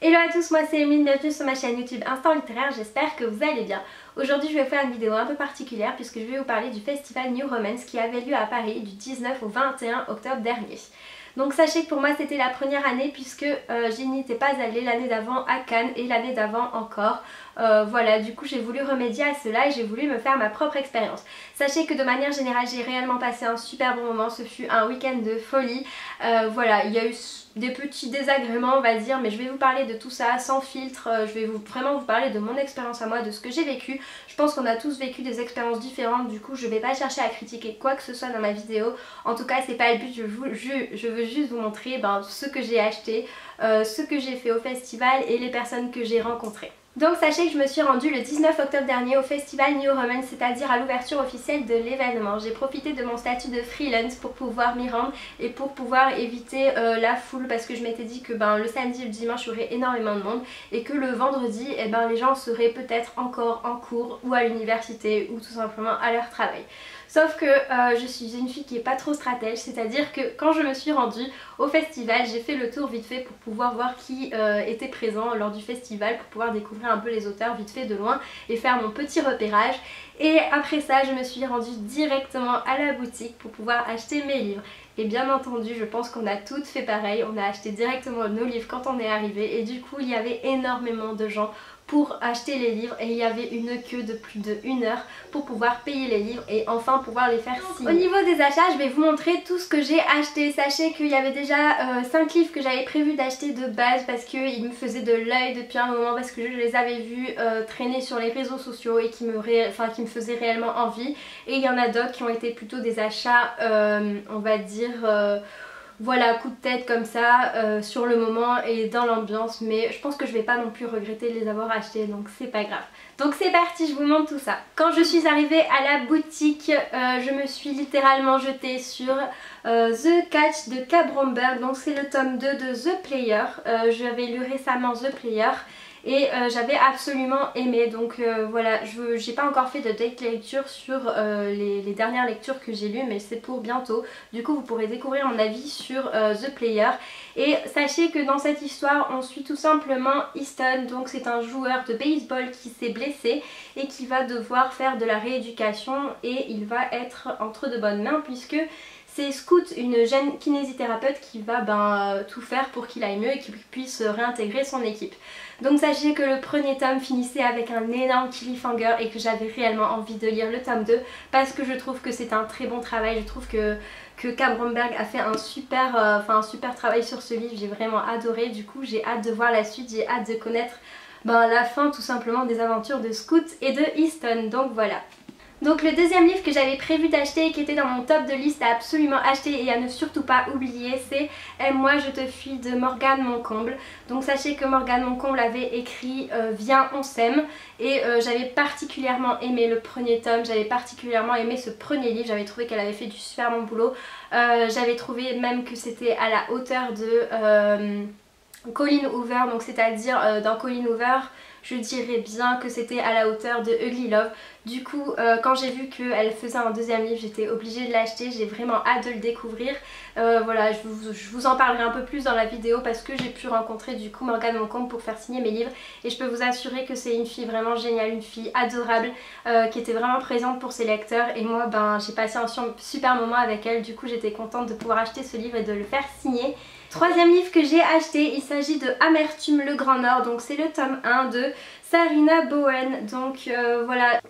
Hello à tous, moi c'est Emeline, bienvenue sur ma chaîne YouTube Instant Littéraire, j'espère que vous allez bien. Aujourd'hui je vais vous faire une vidéo un peu particulière puisque je vais vous parler du festival New Romance qui avait lieu à Paris du 19 au 21 octobre dernier. Donc sachez que pour moi c'était la première année puisque j'y n'étais pas allée l'année d'avant à Cannes et l'année d'avant encore. Voilà, du coup j'ai voulu remédier à cela et j'ai voulu me faire ma propre expérience. Sachez que de manière générale j'ai réellement passé un super bon moment, ce fut un week-end de folie. Voilà, il y a eu des petits désagréments on va dire, mais je vais vous parler de tout ça sans filtre. Je vais vraiment vous parler de mon expérience à moi, de ce que j'ai vécu. Je pense qu'on a tous vécu des expériences différentes, du coup je vais pas chercher à critiquer quoi que ce soit dans ma vidéo. En tout cas c'est pas le but, je veux juste vous montrer ce que j'ai acheté, ce que j'ai fait au festival et les personnes que j'ai rencontrées. Donc sachez que je me suis rendue le 19 octobre dernier au festival New Romance, c'est-à-dire à l'ouverture officielle de l'événement. J'ai profité de mon statut de freelance pour pouvoir m'y rendre et pour pouvoir éviter la foule, parce que je m'étais dit que le samedi et le dimanche il y aurait énormément de monde et que le vendredi les gens seraient peut-être encore en cours ou à l'université ou tout simplement à leur travail. Sauf que je suis une fille qui est pas trop stratège, c'est-à-dire que quand je me suis rendue au festival, j'ai fait le tour vite fait pour pouvoir voir qui était présent lors du festival, pour pouvoir découvrir un peu les auteurs vite fait de loin et faire mon petit repérage. Et après ça, je me suis rendue directement à la boutique pour pouvoir acheter mes livres. Et bien entendu, je pense qu'on a toutes fait pareil, on a acheté directement nos livres quand on est arrivé et du coup il y avait énormément de gens pour acheter les livres et il y avait une queue de plus de 1 heure pour pouvoir payer les livres et enfin pouvoir les faire signer. Au niveau des achats, je vais vous montrer tout ce que j'ai acheté. Sachez qu'il y avait déjà 5 livres que j'avais prévu d'acheter de base parce qu'ils me faisaient de l'œil depuis un moment, parce que je les avais vus traîner sur les réseaux sociaux et qui me faisaient réellement envie. Et il y en a d'autres qui ont été plutôt des achats, on va dire... voilà, coup de tête comme ça sur le moment et dans l'ambiance, mais je pense que je vais pas non plus regretter de les avoir achetés, donc c'est pas grave. Donc c'est parti, je vous montre tout ça. Quand je suis arrivée à la boutique, je me suis littéralement jetée sur The Catch de K. Bromberg, donc c'est le tome 2 de The Player. J'avais lu récemment The Player et j'avais absolument aimé, donc voilà, j'ai pas encore fait de date lecture sur les dernières lectures que j'ai lues, mais c'est pour bientôt. Du coup vous pourrez découvrir mon avis sur The Player. Et sachez que dans cette histoire on suit tout simplement Easton, donc c'est un joueur de baseball qui s'est blessé et qui va devoir faire de la rééducation, et il va être entre de bonnes mains puisque c'est Scout, une jeune kinésithérapeute, qui va tout faire pour qu'il aille mieux et qu'il puisse réintégrer son équipe. Donc sachez que le premier tome finissait avec un énorme cliffhanger et que j'avais réellement envie de lire le tome 2 parce que je trouve que c'est un très bon travail. Je trouve que K. Bromberg a fait un super travail sur ce livre, j'ai vraiment adoré. Du coup j'ai hâte de voir la suite, j'ai hâte de connaître la fin tout simplement des aventures de Scout et de Easton, donc voilà. Donc le deuxième livre que j'avais prévu d'acheter et qui était dans mon top de liste à absolument acheter et à ne surtout pas oublier, c'est Aime-moi je te fuis de Morgane Moncomble. Donc sachez que Morgane Moncomble avait écrit Viens on s'aime, et j'avais particulièrement aimé le premier tome, j'avais particulièrement aimé ce premier livre, j'avais trouvé qu'elle avait fait du super bon boulot. J'avais trouvé même que c'était à la hauteur de Colleen Hoover, donc c'est-à-dire dans Colleen Hoover je dirais bien que c'était à la hauteur de Ugly Love. Du coup quand j'ai vu qu'elle faisait un deuxième livre, j'étais obligée de l'acheter, j'ai vraiment hâte de le découvrir. Voilà, je vous en parlerai un peu plus dans la vidéo parce que j'ai pu rencontrer du coup Morgane Moncomble pour faire signer mes livres, et je peux vous assurer que c'est une fille vraiment géniale, une fille adorable qui était vraiment présente pour ses lecteurs, et moi j'ai passé un super moment avec elle. Du coup j'étais contente de pouvoir acheter ce livre et de le faire signer. Troisième livre que j'ai acheté, il s'agit de Amertume le Grand Nord, donc c'est le tome 1 de Sarina Bowen. Donc voilà,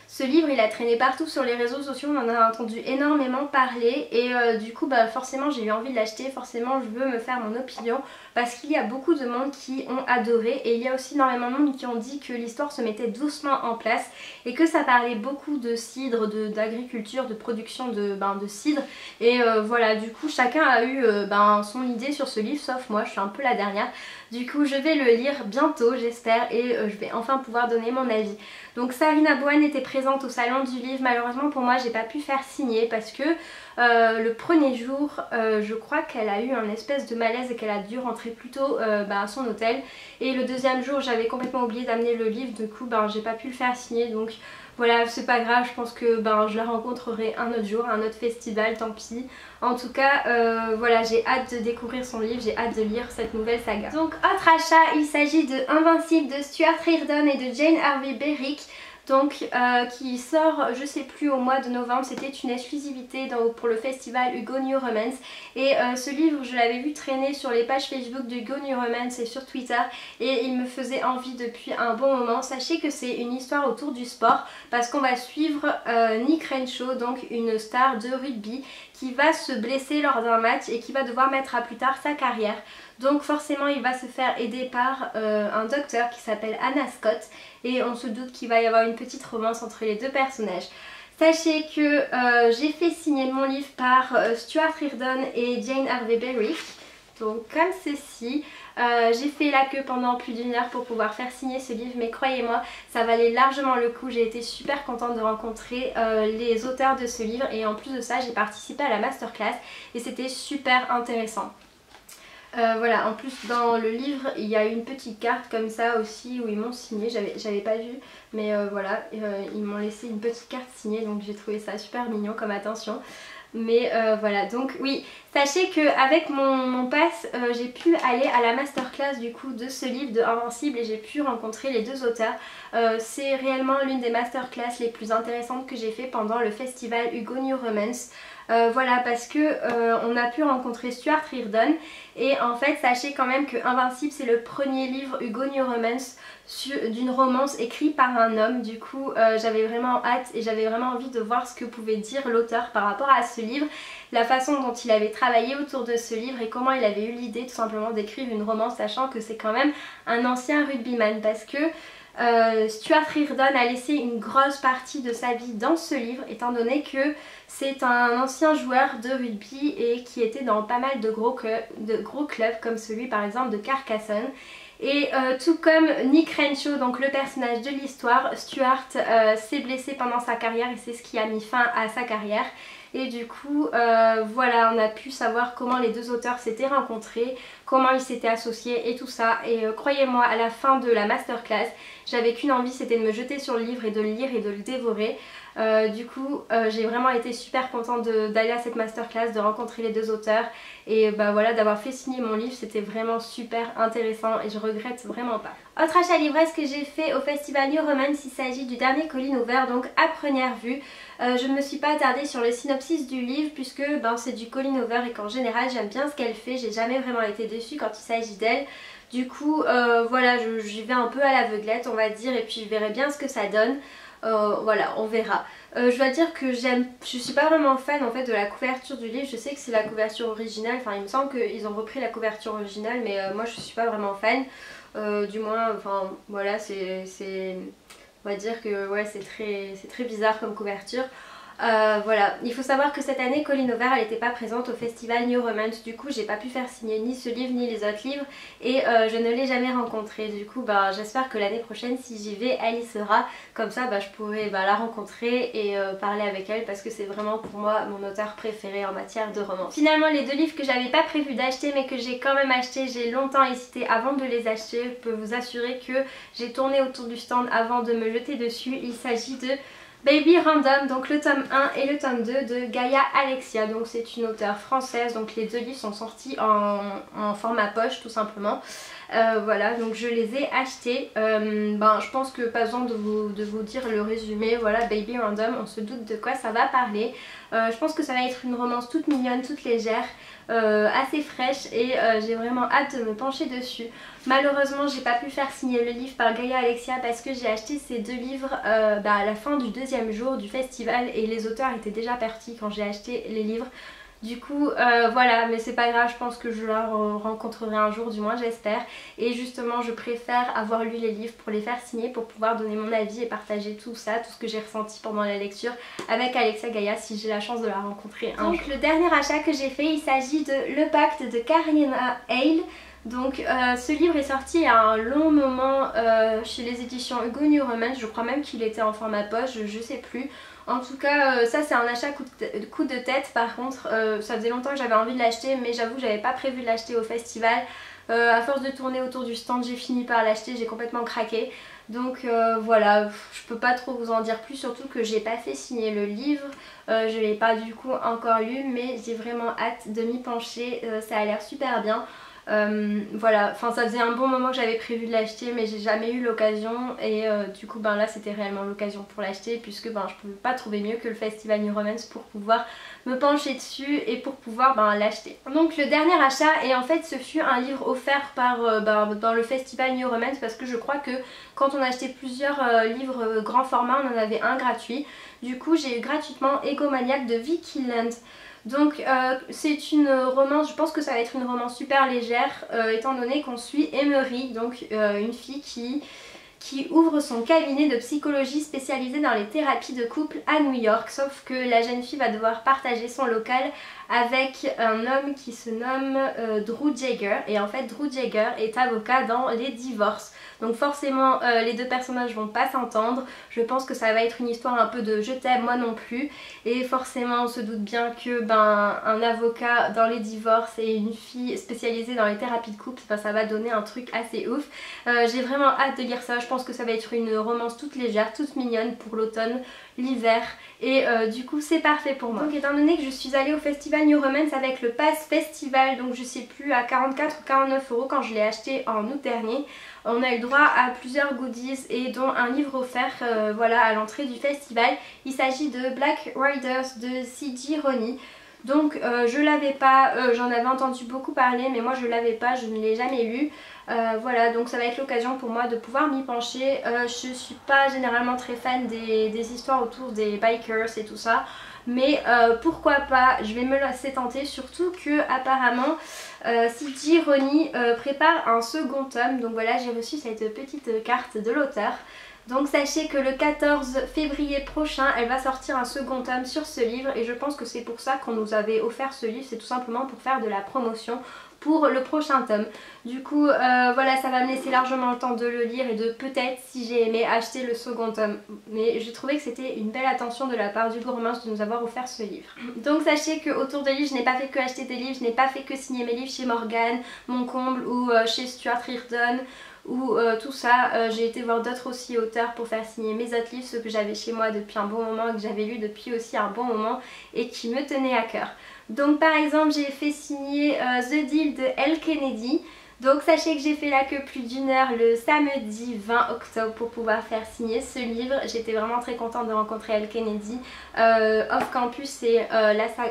ce livre il a traîné partout sur les réseaux sociaux, on en a entendu énormément parler et du coup forcément j'ai eu envie de l'acheter, forcément je veux me faire mon opinion parce qu'il y a beaucoup de monde qui ont adoré, et il y a aussi énormément de monde qui ont dit que l'histoire se mettait doucement en place et que ça parlait beaucoup de cidre, d'agriculture, de production de cidre, et voilà, du coup chacun a eu son idée sur ce livre sauf moi, je suis un peu la dernière. Du coup je vais le lire bientôt j'espère, et je vais enfin pouvoir donner mon avis. Donc Sarina Bowen était présente au salon du livre, malheureusement pour moi j'ai pas pu faire signer parce que Le premier jour, je crois qu'elle a eu un espèce de malaise et qu'elle a dû rentrer plus tôt à son hôtel. Et le deuxième jour, j'avais complètement oublié d'amener le livre, du coup j'ai pas pu le faire signer. Donc voilà, c'est pas grave, je pense que je la rencontrerai un autre jour, un autre festival, tant pis. En tout cas, voilà, j'ai hâte de découvrir son livre, j'ai hâte de lire cette nouvelle saga. Donc autre achat, il s'agit de Invincible de Stuart Reardon et de Jane Harvey Berrick. Donc qui sort, je sais plus, au mois de novembre. C'était une exclusivité pour le festival Hugo New Romance. Et ce livre, je l'avais vu traîner sur les pages Facebook de Hugo New Romance et sur Twitter, et il me faisait envie depuis un bon moment. Sachez que c'est une histoire autour du sport, parce qu'on va suivre Nick Renshaw, donc une star de rugby, qui va se blesser lors d'un match et qui va devoir mettre à plus tard sa carrière. Donc forcément il va se faire aider par un docteur qui s'appelle Anna Scott, et on se doute qu'il va y avoir une petite romance entre les deux personnages. Sachez que j'ai fait signer mon livre par Stuart Reardon et Jane Harvey Berrick. Donc comme ceci, j'ai fait la queue pendant plus d'une heure pour pouvoir faire signer ce livre, mais croyez-moi, ça valait largement le coup. J'ai été super contente de rencontrer les auteurs de ce livre, et en plus de ça j'ai participé à la masterclass et c'était super intéressant. Voilà, en plus dans le livre il y a une petite carte comme ça aussi où ils m'ont signé, j'avais pas vu, mais voilà, ils m'ont laissé une petite carte signée, donc j'ai trouvé ça super mignon comme attention. Mais voilà, donc oui, sachez qu'avec mon pass, j'ai pu aller à la masterclass du coup de ce livre de Invincible, et j'ai pu rencontrer les deux auteurs. C'est réellement l'une des masterclass les plus intéressantes que j'ai fait pendant le festival Hugo New Romance. Voilà, parce que on a pu rencontrer Stuart Reardon, et en fait sachez quand même que Invincible c'est le premier livre Hugo New Romance d'une romance écrite par un homme. Du coup j'avais vraiment hâte et j'avais vraiment envie de voir ce que pouvait dire l'auteur par rapport à ce livre, la façon dont il avait travaillé autour de ce livre et comment il avait eu l'idée tout simplement d'écrire une romance, sachant que c'est quand même un ancien rugbyman, parce que Stuart Reardon a laissé une grosse partie de sa vie dans ce livre, étant donné que c'est un ancien joueur de rugby et qui était dans pas mal de gros clubs comme celui par exemple de Carcassonne. Et tout comme Nick Renshaw, donc le personnage de l'histoire, Stuart s'est blessé pendant sa carrière et c'est ce qui a mis fin à sa carrière. Et du coup voilà, on a pu savoir comment les deux auteurs s'étaient rencontrés, comment ils s'étaient associés et tout ça. Et croyez-moi, à la fin de la masterclass, j'avais qu'une envie, c'était de me jeter sur le livre et de le lire et de le dévorer. Du coup j'ai vraiment été super contente d'aller à cette masterclass, de rencontrer les deux auteurs, et voilà, d'avoir fait signer mon livre. C'était vraiment super intéressant et je regrette vraiment pas. Autre achat livresque que j'ai fait au festival New Romance, il s'agit du dernier Colleen Hoover, donc À Première Vue. Je ne me suis pas attardée sur le synopsis du livre puisque c'est du Colleen Hoover et qu'en général j'aime bien ce qu'elle fait, j'ai jamais vraiment été déçue quand il s'agit d'elle. Du coup voilà, j'y vais un peu à l'aveuglette on va dire, et puis je verrai bien ce que ça donne. Voilà, on verra. Je dois dire que je suis pas vraiment fan en fait de la couverture du livre. Je sais que c'est la couverture originale, enfin il me semble qu'ils ont repris la couverture originale, mais moi je suis pas vraiment fan. Du moins, enfin voilà, on va dire que ouais, c'est très bizarre comme couverture. Voilà, il faut savoir que cette année Colleen Hoover elle n'était pas présente au festival New Romance, du coup j'ai pas pu faire signer ni ce livre ni les autres livres, et je ne l'ai jamais rencontrée. Du coup j'espère que l'année prochaine si j'y vais elle y sera, comme ça je pourrai la rencontrer et parler avec elle, parce que c'est vraiment pour moi mon auteur préféré en matière de romance. Finalement les deux livres que j'avais pas prévu d'acheter mais que j'ai quand même acheté, j'ai longtemps hésité avant de les acheter. Je peux vous assurer que j'ai tourné autour du stand avant de me jeter dessus. Il s'agit de Baby Random, donc le tome 1 et le tome 2 de Gaia Alexia. Donc c'est une auteure française, donc les deux livres sont sortis en format poche tout simplement. Voilà, donc je les ai achetés. Je pense que pas besoin de vous dire le résumé. Voilà, Baby Random, on se doute de quoi ça va parler. Je pense que ça va être une romance toute mignonne, toute légère, assez fraîche, et j'ai vraiment hâte de me pencher dessus. Malheureusement j'ai pas pu faire signer le livre par Gaia Alexia parce que j'ai acheté ces deux livres à la fin du deuxième jour du festival et les auteurs étaient déjà partis quand j'ai acheté les livres. Du coup voilà, mais c'est pas grave, je pense que je la rencontrerai un jour, du moins j'espère. Et justement je préfère avoir lu les livres pour les faire signer, pour pouvoir donner mon avis et partager tout ça, tout ce que j'ai ressenti pendant la lecture avec Alexia Gaia si j'ai la chance de la rencontrer un jour. Donc le dernier achat que j'ai fait, il s'agit de Le Pacte de Karina Hale. Donc ce livre est sorti il y a un long moment chez les éditions Hugo New Romance, je crois même qu'il était en format poche, je sais plus. En tout cas ça c'est un achat coup de tête. Par contre ça faisait longtemps que j'avais envie de l'acheter, mais j'avoue que j'avais pas prévu de l'acheter au festival. À force de tourner autour du stand j'ai fini par l'acheter, j'ai complètement craqué. Donc voilà, je peux pas trop vous en dire plus, surtout que j'ai pas fait signer le livre, je l'ai pas du coup encore lu, mais j'ai vraiment hâte de m'y pencher, ça a l'air super bien. Voilà, enfin ça faisait un bon moment que j'avais prévu de l'acheter, mais j'ai jamais eu l'occasion, et du coup ben là c'était réellement l'occasion pour l'acheter, puisque ben je pouvais pas trouver mieux que le Festival New Romance pour pouvoir me pencher dessus et pour pouvoir ben l'acheter. Donc le dernier achat, et en fait ce fut un livre offert par dans le Festival New Romance, parce que je crois que quand on achetait plusieurs livres grand format on en avait un gratuit. Du coup j'ai eu gratuitement Egomaniac de Vicky Land. Donc c'est une romance, je pense que ça va être une romance super légère, étant donné qu'on suit Emery, donc une fille qui ouvre son cabinet de psychologie spécialisé dans les thérapies de couple à New York. Sauf que la jeune fille va devoir partager son local avec un homme qui se nomme Drew Jagger. Et en fait Drew Jagger est avocat dans les divorces. Donc forcément les deux personnages vont pas s'entendre. Je pense que ça va être une histoire un peu de je t'aime moi non plus. Et forcément on se doute bien que un avocat dans les divorces et une fille spécialisée dans les thérapies de couple, ça va donner un truc assez ouf. J'ai vraiment hâte de lire ça. Je pense que ça va être une romance toute légère, toute mignonne pour l'automne, l'hiver, et du coup c'est parfait pour moi. Donc étant donné que je suis allée au Festival New Romance avec le pass festival, donc je sais plus, à 44 ou 49 € quand je l'ai acheté en août dernier, on a eu droit à plusieurs goodies et dont un livre offert voilà, à l'entrée du festival. Il s'agit de Black Riders de C.J. Roney. Donc je l'avais pas, j'en avais entendu beaucoup parler, mais moi je l'avais pas, je ne l'ai jamais lu. Voilà, donc ça va être l'occasion pour moi de pouvoir m'y pencher. Je suis pas généralement très fan des histoires autour des bikers et tout ça, mais pourquoi pas, je vais me laisser tenter, surtout que apparemment C.J. Roney prépare un second tome. Donc voilà, j'ai reçu cette petite carte de l'auteur. Donc sachez que le 14 février prochain elle va sortir un second tome sur ce livre, et je pense que c'est pour ça qu'on nous avait offert ce livre, c'est tout simplement pour faire de la promotion pour le prochain tome. Du coup voilà, ça va me laisser largement le temps de le lire et de peut-être, si j'ai aimé, acheter le second tome. Mais j'ai trouvé que c'était une belle attention de la part d'Hugo Romance de nous avoir offert ce livre. Donc sachez que autour des livres, je n'ai pas fait que acheter des livres, je n'ai pas fait que signer mes livres chez Morgane, Mon Comble ou chez Stuart Reardon ou tout ça. J'ai été voir d'autres aussi auteurs pour faire signer mes autres livres, ceux que j'avais chez moi depuis un bon moment et que j'avais lu depuis aussi un bon moment et qui me tenaient à cœur. Donc par exemple j'ai fait signer The Deal de Elle Kennedy. Donc sachez que j'ai fait la queue plus d'1 heure le samedi 20 octobre pour pouvoir faire signer ce livre. J'étais vraiment très contente de rencontrer Elle Kennedy. Off Campus c'est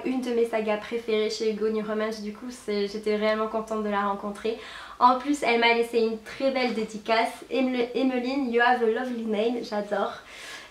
une de mes sagas préférées chez Hugo New Romance, du coup j'étais réellement contente de la rencontrer. En plus elle m'a laissé une très belle dédicace. Emeline, you have a lovely name, j'adore.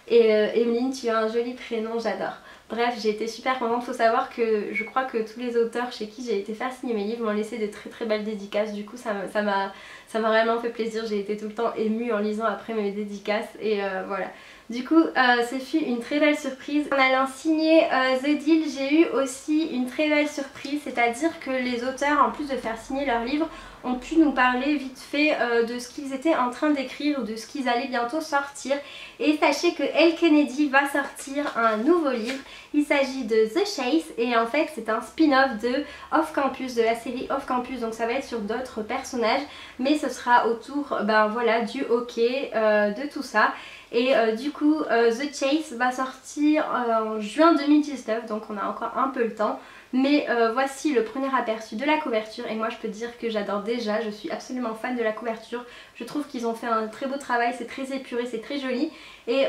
Et Emeline, tu as un joli prénom, j'adore. Bref, j'ai été super contente. Faut savoir que je crois que tous les auteurs chez qui j'ai été faire signer mes livres m'ont laissé de très belles dédicaces. Du coup ça m'a réellement fait plaisir. J'ai été tout le temps émue en lisant après mes dédicaces, et voilà. Du coup ce fut une très belle surprise. En allant signer The Deal, j'ai eu aussi une très belle surprise, c'est-à-dire que les auteurs, en plus de faire signer leurs livres, ont pu nous parler vite fait de ce qu'ils étaient en train d'écrire ou de ce qu'ils allaient bientôt sortir. Et sachez que Elle Kennedy va sortir un nouveau livre. Il s'agit de The Chase, et en fait c'est un spin-off de Off Campus, de la série Off Campus. Donc ça va être sur d'autres personnages, mais ce sera autour voilà, du hockey, de tout ça. Et du coup The Chase va sortir en juin 2019, donc on a encore un peu le temps. Mais voici le premier aperçu de la couverture, et moi je peux dire que j'adore déjà, je suis absolument fan de la couverture. Je trouve qu'ils ont fait un très beau travail, c'est très épuré, c'est très joli, et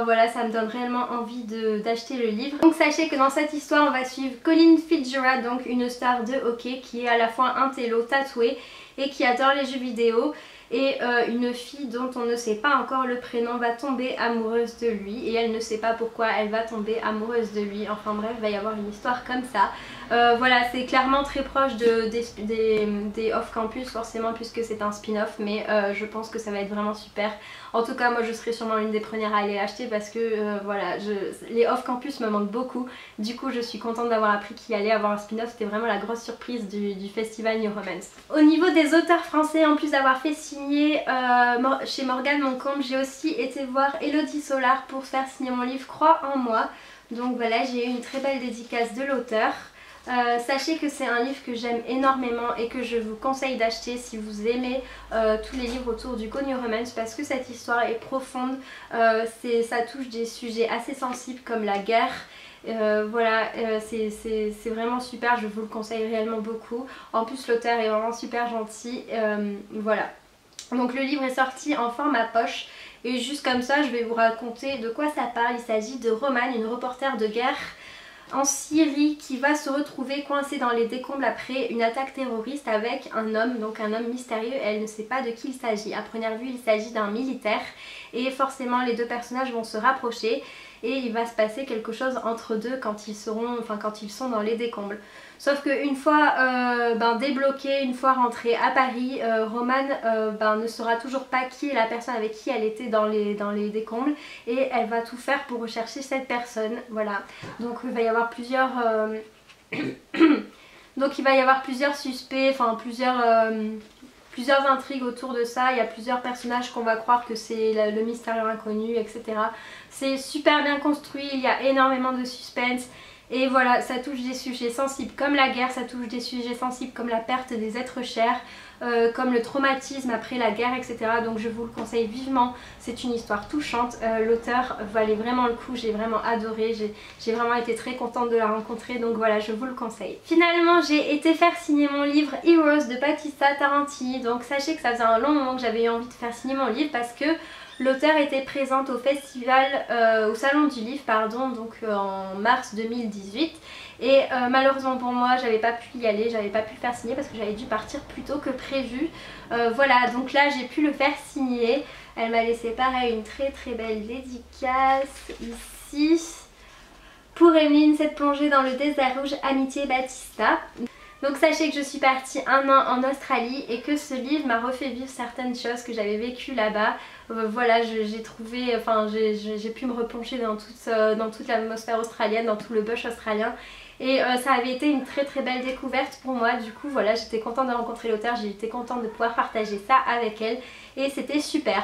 voilà, ça me donne réellement envie d'acheter le livre. Donc sachez que dans cette histoire on va suivre Colin Fitzgerald, donc une star de hockey qui est à la fois un télo tatoué et qui adore les jeux vidéo. et une fille dont on ne sait pas encore le prénom va tomber amoureuse de lui et elle ne sait pas pourquoi elle va tomber amoureuse de lui. Enfin bref, il va y avoir une histoire comme ça. Voilà, c'est clairement très proche des off-campus forcément puisque c'est un spin-off, mais je pense que ça va être vraiment super. En tout cas moi je serai sûrement l'une des premières à aller l'acheter parce que voilà, les off-campus me manquent beaucoup. Du coup je suis contente d'avoir appris qu'il allait avoir un spin-off, c'était vraiment la grosse surprise du festival New Romance. Au niveau des auteurs français, en plus d'avoir fait signer chez Morgane Moncombe, j'ai aussi été voir Elodie Solar pour faire signer mon livre Crois en moi. Donc voilà, j'ai eu une très belle dédicace de l'auteur. Sachez que c'est un livre que j'aime énormément et que je vous conseille d'acheter si vous aimez tous les livres autour du Go New Romance parce que cette histoire est profonde, ça touche des sujets assez sensibles comme la guerre. Voilà, c'est vraiment super, je vous le conseille réellement beaucoup. En plus l'auteur est vraiment super gentil, voilà. Donc le livre est sorti en format poche et juste comme ça je vais vous raconter de quoi ça parle. Il s'agit de Romane, une reporter de guerre en Syrie qui va se retrouver coincée dans les décombres après une attaque terroriste avec un homme, donc un homme mystérieux, et elle ne sait pas de qui il s'agit. À première vue il s'agit d'un militaire et forcément les deux personnages vont se rapprocher et il va se passer quelque chose entre deux quand ils sont dans les décombres. Sauf qu'une fois débloquée, une fois rentrée à Paris, Romane ne saura toujours pas qui est la personne avec qui elle était dans les décombres et elle va tout faire pour rechercher cette personne. Voilà. Donc il va y avoir plusieurs suspects, enfin plusieurs intrigues autour de ça. Il y a plusieurs personnages qu'on va croire que c'est le mystérieux inconnu, etc. C'est super bien construit, il y a énormément de suspense. Et voilà, ça touche des sujets sensibles comme la guerre, ça touche des sujets sensibles comme la perte des êtres chers, comme le traumatisme après la guerre, etc. Donc je vous le conseille vivement, c'est une histoire touchante, l'auteur valait vraiment le coup, j'ai vraiment adoré, j'ai vraiment été très contente de la rencontrer, donc voilà, je vous le conseille. Finalement j'ai été faire signer mon livre Heroes de Battista Tarantini, donc sachez que ça faisait un long moment que j'avais eu envie de faire signer mon livre parce que l'auteur était présente au festival, au salon du livre pardon, donc en mars 2018 et malheureusement pour moi j'avais pas pu y aller, j'avais pas pu le faire signer parce que j'avais dû partir plus tôt que prévu. Voilà, donc là j'ai pu le faire signer, elle m'a laissé pareil une très très belle dédicace ici. Pour Emeline, cette plongée dans le désert rouge, amitié Battista. Donc sachez que je suis partie un an en Australie et que ce livre m'a refait vivre certaines choses que j'avais vécues là-bas. Voilà, j'ai trouvé, enfin j'ai pu me replonger dans toute l'atmosphère australienne, dans tout le bush australien. Et ça avait été une très très belle découverte pour moi. Du coup voilà, j'étais contente de rencontrer l'auteur, j'étais contente de pouvoir partager ça avec elle et c'était super.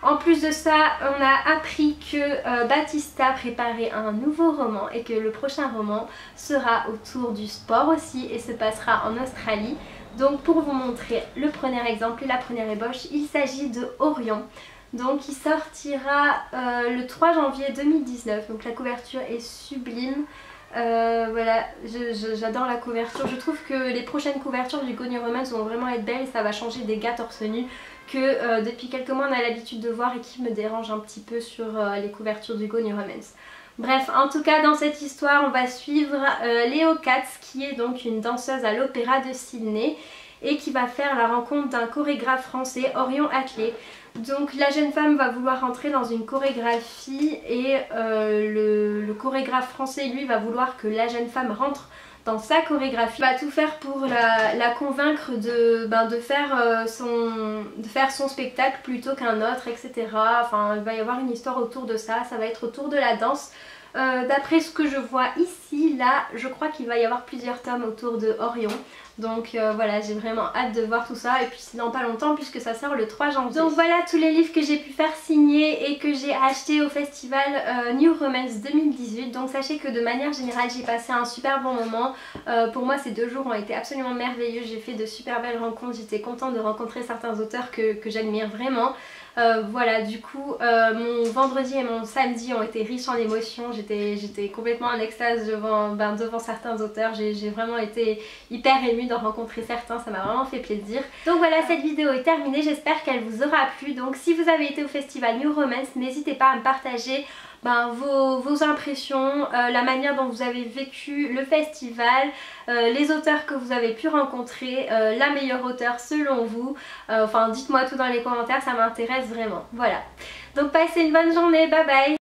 En plus de ça, on a appris que Battista préparait un nouveau roman et que le prochain roman sera autour du sport aussi et se passera en Australie. Donc pour vous montrer le premier exemple et la première ébauche, il s'agit de Orion. Donc il sortira le 3 janvier 2019, donc la couverture est sublime. Voilà, j'adore la couverture, je trouve que les prochaines couvertures du Go New Romance vont vraiment être belles et ça va changer des gars torse nu que depuis quelques mois on a l'habitude de voir et qui me dérange un petit peu sur les couvertures du Go New Romance. Bref, en tout cas dans cette histoire on va suivre Léo Katz qui est donc une danseuse à l'opéra de Sydney et qui va faire la rencontre d'un chorégraphe français, Orion Attelé. Donc la jeune femme va vouloir entrer dans une chorégraphie et le chorégraphe français lui va vouloir que la jeune femme rentre dans sa chorégraphie. Il va tout faire pour la convaincre de faire son spectacle plutôt qu'un autre, etc. Enfin il va y avoir une histoire autour de ça, ça va être autour de la danse. D'après ce que je vois ici, là, je crois qu'il va y avoir plusieurs tomes autour de Orion. Donc voilà, j'ai vraiment hâte de voir tout ça et puis c'est dans pas longtemps puisque ça sort le 3 janvier. Donc voilà tous les livres que j'ai pu faire signer et que j'ai achetés au festival New Romance 2018. Donc sachez que de manière générale j'ai passé un super bon moment. Pour moi ces 2 jours ont été absolument merveilleux, j'ai fait de super belles rencontres, j'étais contente de rencontrer certains auteurs que j'admire vraiment. Voilà, du coup mon vendredi et mon samedi ont été riches en émotions, j'étais complètement en extase devant certains auteurs, j'ai vraiment été hyper émue émue d'en rencontrer certains, ça m'a vraiment fait plaisir. Donc voilà, cette vidéo est terminée, j'espère qu'elle vous aura plu. Donc si vous avez été au festival New Romance, n'hésitez pas à me partager vos impressions, la manière dont vous avez vécu le festival, les auteurs que vous avez pu rencontrer, la meilleure auteure selon vous. Enfin dites-moi tout dans les commentaires, ça m'intéresse vraiment. Voilà. Donc passez une bonne journée, bye bye.